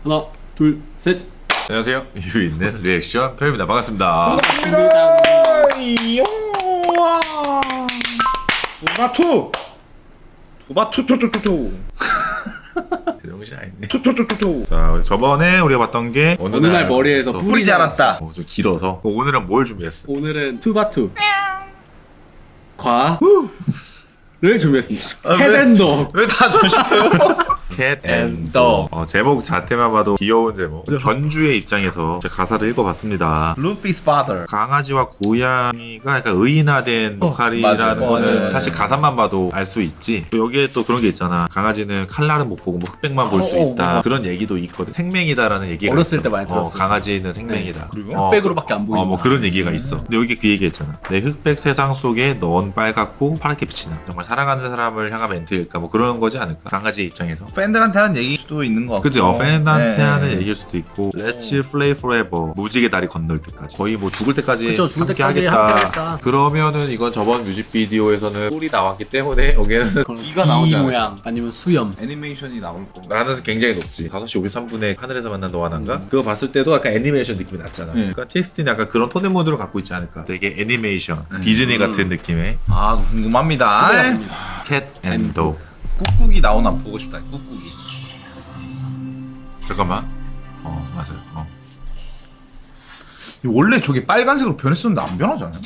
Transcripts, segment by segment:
하나, 둘, 셋. 안녕하세요. 이유 있는 리액션 편입니다. 반갑습니다. 반갑습니다. 투바투. 투바투투투투투. 제정신 아니네. 투투투투투. 자, 저번에 우리가 봤던 게 어느 날 머리에서 뿔이 자랐다. 좀 길어서 오늘은 뭘 준비했어? 오늘은 투바투 과를 준비했습니다. 아, 왜? 헤드앤더. 왜 다 조심해요? 캣앤더 제목 자체만 봐도 귀여운 제목. 견주의 입장에서 제가 가사를 읽어봤습니다. 루피's father. 강아지와 고양이가 약간 의인화된 역할이라는 맞아. 거는 맞아. 사실 가사만 봐도 알 수 있지. 또 여기에 또 그런 게 있잖아. 강아지는 칼날은 못 보고 뭐 흑백만 볼 수 있다. 그런 얘기도 있거든. 생명이다라는 얘기가 어렸을 있어. 때 많이 들었어. 강아지는 생명이다. 그리고 흑백으로밖에 안 보인다. 뭐 그런 얘기가 있어. 근데 여기 그 얘기했잖아. 내 흑백 세상 속에 넌 빨갛고 파랗게 비치나. 정말 사랑하는 사람을 향한 멘트일까? 뭐 그런 거지 않을까? 강아지 입장에서. 팬들한테 하는 얘기일 수도 있는 것 같고. 그치? 팬한테 네. 하는 얘기일 수도 있고. Let's play forever. 무지개 다리 건널 때까지. 거의 뭐 죽을 때까지 그쵸, 죽을 함께 때까지 하겠다. 함께 하겠다. 그러면은 이건 저번 뮤직비디오에서는 뿔이 나왔기 때문에 여기에는 귀가 나오지 않을까? 모양 아니면 수염. 애니메이션이 나올 거. 나는 굉장히 높지. 5시 53분에 하늘에서 만난 너와 난가? 그거 봤을 때도 약간 애니메이션 느낌이 났잖아. 그러니까 TXT는 약간 그런 톤의 모드를 갖고 있지 않을까. 되게 애니메이션, 디즈니 같은 느낌의 아 궁금합니다. 캣앤더. 꾹꾹이 나오나 보고 싶다. 꾹꾹이. 잠깐만. 맞아요. 원래 저게 빨간색으로 변했었는데 안 변하지 않아요?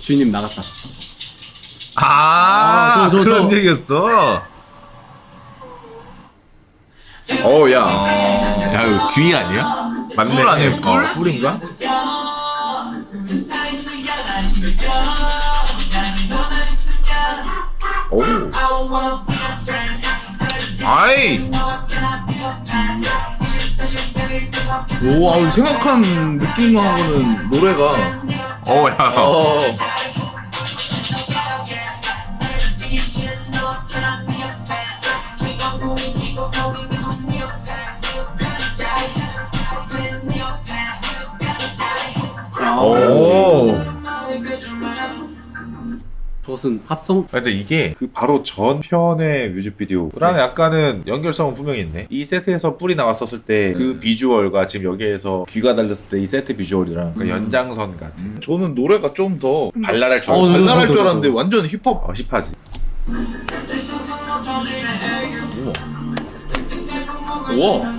주인님 나갔다. 저. 그런 얘기였어. 야, 이거 귀 아니야? 맞네. 뿔 아니에요, 뿔? 뿔인가? 오. 아이. 오, 생각한 느낌하고는 노래가. 야. 오. 저것은 합성. 근데 이게 그 바로 전 편의 뮤직비디오랑 약간은 연결성은 분명히 있네. 이 세트에서 뿔이 나왔었을 때 그 비주얼과 지금 여기에서 귀가 달렸을 때 이 세트 비주얼이랑 그러니까 연장선 같은. 저는 노래가 좀 더 발랄할 줄 저도, 알았어. 발랄할 줄 저도. 알았는데 완전 힙합. 힙하지. 우와.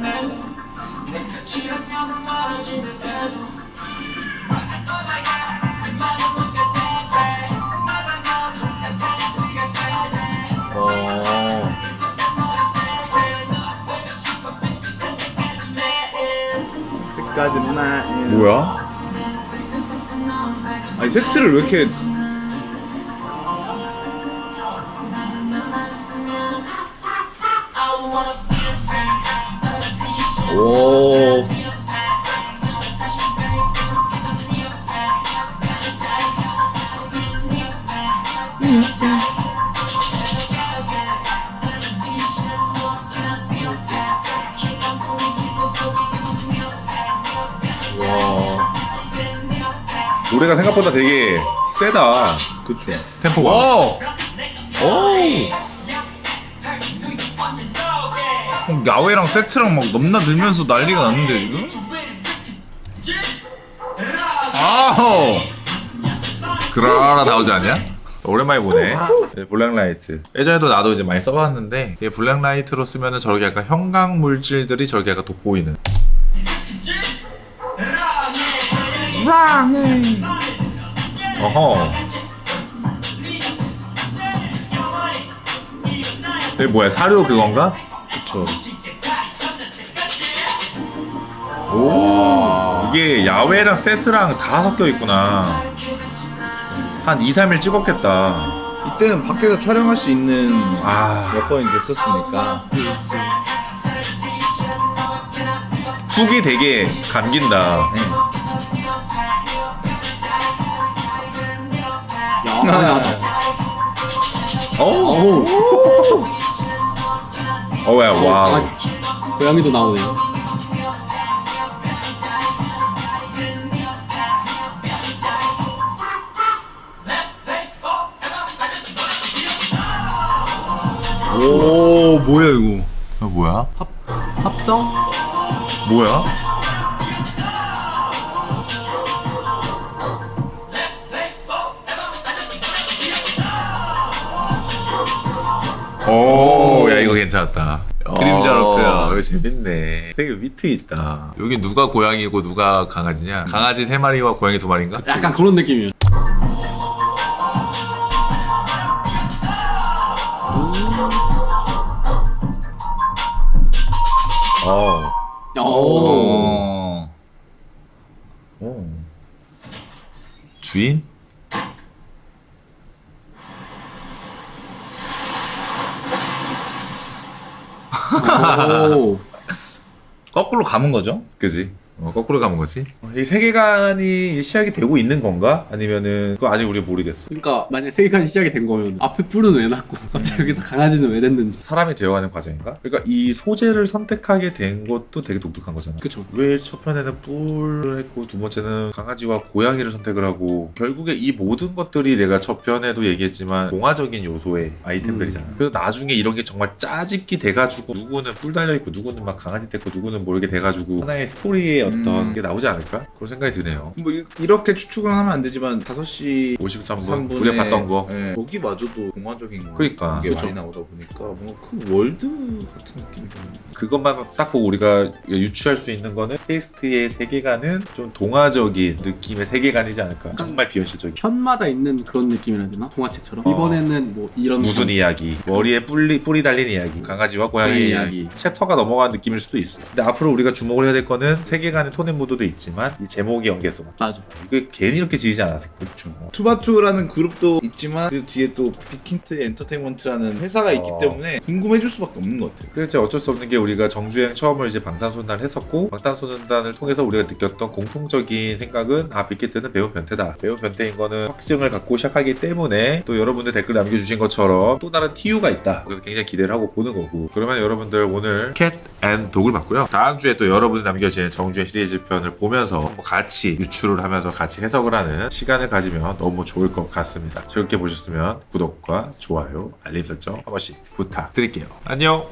뭐야? 아니 세트를 왜 이렇게 오. 노래가 생각보다 되게 세다. 그쵸. 템포가. 오. 야외랑 세트랑 막 넘나들면서 난리가 났는데 지금? 아우. 그라라 나오지 않냐? 오랜만에 보네. 블랙라이트. 예전에도 나도 이제 많이 써봤는데 이게 블랙라이트로 쓰면은 저렇게 약간 형광 물질들이 저렇게 약간 돋보이는. 어허. 이게 뭐야? 사료 그건가? 그쵸. 오. 이게 야외랑 세트랑 다 섞여 있구나. 한 2, 3일 찍었겠다. 이때는 밖에서 촬영할 수 있는 아. 여건이 됐었으니까. 훅이 되게 감긴다. 어우. 어야 와. 고양이도 나오네. 오 뭐야 이거? 뭐야? 합성? 뭐야? 오, 야 이거 괜찮았다. 그림자 러크야. 이거 재밌네. 되게 위트 있다. 여기 누가 고양이고 누가 강아지냐? 강아지 3마리와 고양이 2마리인가? 약간 그런 느낌이에요. 어. 오. 오. 주인? 오. 거꾸로 감은 거죠? 그지? 거꾸로 가는 거지. 이 세계관이 시작이 되고 있는 건가? 아니면은 그거 아직 우리 모르겠어. 그러니까 만약 세계관이 시작이 된 거면 앞에 뿔은 왜 났고 갑자기 여기서 강아지는 왜 됐는지. 사람이 되어가는 과정인가? 그러니까 이 소재를 선택하게 된 것도 되게 독특한 거잖아. 그쵸. 왜 첫 편에는 뿔을 했고 두 번째는 강아지와 고양이를 선택을 하고 결국에 이 모든 것들이 내가 첫 편에도 얘기했지만 동화적인 요소의 아이템들이잖아. 그래서 나중에 이런 게 정말 짜집기 돼가지고 누구는 뿔 달려있고 누구는 막 강아지 됐고 누구는 뭐 이렇게 돼가지고 하나의 스토리의 어떤 게 나오지 않을까? 그런 생각이 드네요. 뭐 이렇게 추측은 하면 안 되지만 5시 53분 3분에 우리가 봤던 거. 거기마저도 동화적인 그러니까. 게 그쵸. 많이 나오다 보니까 뭔가 큰 월드 같은 느낌이 드는. 그것만 딱 보고 우리가 유추할 수 있는 거는 테이스트의 세계관은 좀 동화적인 느낌의 세계관이지 않을까. 정말 비현실적인. 편마다 있는 그런 느낌이라 해야 되나? 동화책처럼. 어. 이번에는 뭐 이런 무슨 건- 이야기, 머리에 뿔이 달린 이야기, 강아지와 고양이 고양이 이야기, 이야기. 챕터가 넘어간 느낌일 수도 있어. 근데 앞으로 우리가 주목을 해야 될 거는 세계관의 톤앤 무드도 있지만 이 제목의 연계성. 맞아. 이게 괜히 이렇게 지으지 않았을 거죠. 투바투라는 그룹도 있지만 그 뒤에 또 빅힌트 엔터테인먼트라는 회사가 있기 때문에 궁금해질 수밖에 없는 것 같아요. 그렇지 어쩔 수 없는 게 우리가 정주행 처음을 이제 방탄소년단을 했었고 방탄소년단을 통해서 우리가 느꼈던 공통적인 생각은 빅히트는 배우 변태다. 배우 변태인 거는 확증을 갖고 시작하기 때문에 또 여러분들 댓글 남겨주신 것처럼 또 다른 TU가 있다. 그래서 굉장히 기대를 하고 보는 거고. 그러면 여러분들 오늘 캣앤 독을 봤고요. 다음 주에 또 여러분이 남겨주신 정주행 시리즈 편을 보면서 뭐 같이 유추를 하면서 같이 해석을 하는 시간을 가지면 너무 좋을 것 같습니다. 즐겁게 보셨으면 구독과 좋아요, 알림 설정 한 번씩 부탁드릴게요. 안녕.